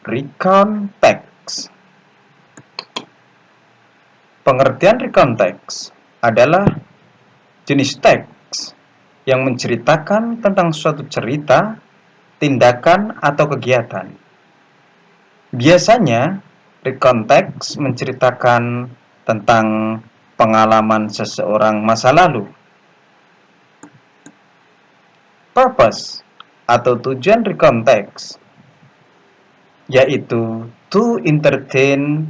Recount text. Pengertian recount text adalah jenis teks yang menceritakan tentang suatu cerita, tindakan, atau kegiatan. Biasanya, recount text menceritakan tentang pengalaman seseorang masa lalu. Purpose atau tujuan recount text yaitu to entertain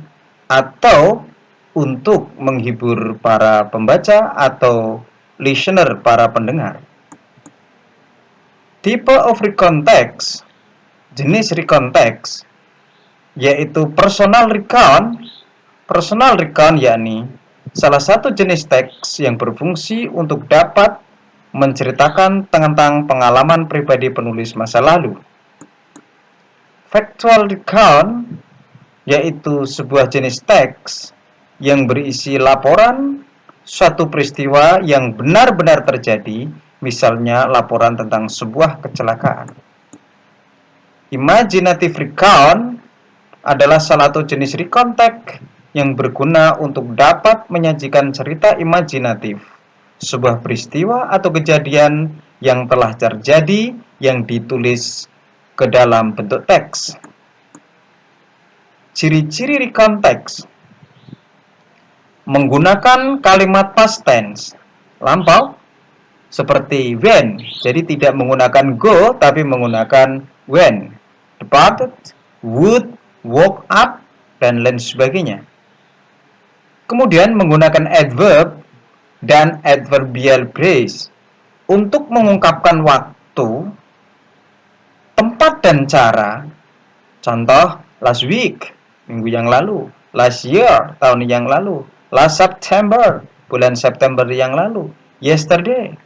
atau untuk menghibur para pembaca atau listener, para pendengar. Type of recount text, jenis recount text, yaitu personal recount. Personal recount yakni salah satu jenis teks yang berfungsi untuk dapat menceritakan tentang pengalaman pribadi penulis masa lalu. Factual recount yaitu sebuah jenis teks yang berisi laporan suatu peristiwa yang benar-benar terjadi, misalnya laporan tentang sebuah kecelakaan. Imaginative recount adalah salah satu jenis recount text yang berguna untuk dapat menyajikan cerita imajinatif, sebuah peristiwa atau kejadian yang telah terjadi yang ditulis ke dalam bentuk teks. Ciri-ciri recount text: menggunakan kalimat past tense, lampau, seperti when, jadi tidak menggunakan go tapi menggunakan when. Departed, would, woke up, dan lain sebagainya. Kemudian menggunakan adverb dan adverbial phrase untuk mengungkapkan waktu, tempat, dan cara. Contoh, last week, minggu yang lalu. Last year, tahun yang lalu. Last September, bulan September yang lalu. Yesterday,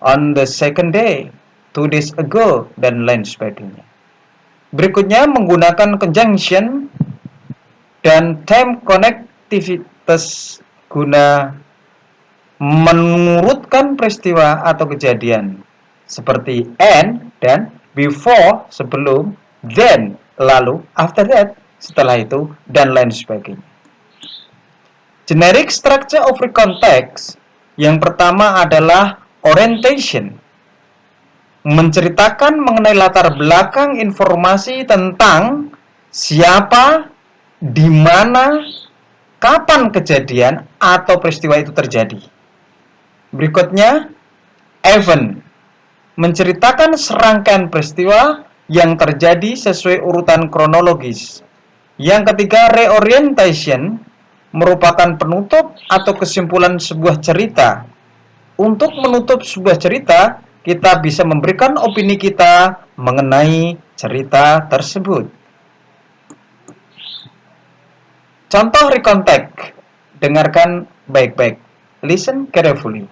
on the second day, 2 days ago, dan lain sebagainya. Berikutnya menggunakan conjunction dan time connectivities guna mengurutkan peristiwa atau kejadian seperti and dan before sebelum, then lalu, after that setelah itu, dan lain sebagainya. Generic structure of recount text yang pertama adalah orientation, menceritakan mengenai latar belakang informasi tentang siapa, di mana, kapan kejadian atau peristiwa itu terjadi. Berikutnya, event, menceritakan serangkaian peristiwa yang terjadi sesuai urutan kronologis. Yang ketiga, reorientation, merupakan penutup atau kesimpulan sebuah cerita. Untuk menutup sebuah cerita, kita bisa memberikan opini kita mengenai cerita tersebut. Contoh recount text, dengarkan baik-baik. Listen carefully.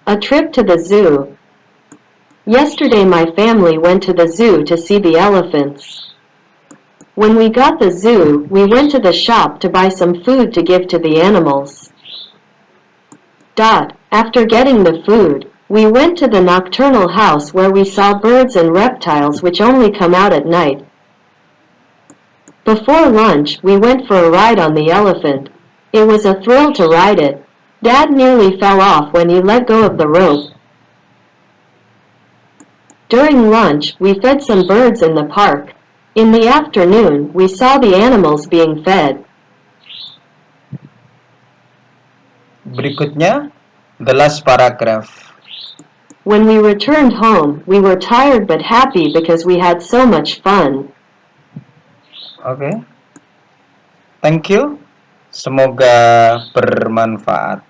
A trip to the zoo. Yesterday my family went to the zoo to see the elephants. When we got the zoo, we went to the shop to buy some food to give to the animals. After getting the food, we went to the nocturnal house where we saw birds and reptiles which only come out at night. Before lunch, we went for a ride on the elephant. It was a thrill to ride it. Dad nearly fell off when he let go of the rope. During lunch, we fed some birds in the park. In the afternoon, we saw the animals being fed. Berikutnya, the last paragraph. When we returned home, we were tired but happy because we had so much fun. Oke. Thank you. Semoga bermanfaat.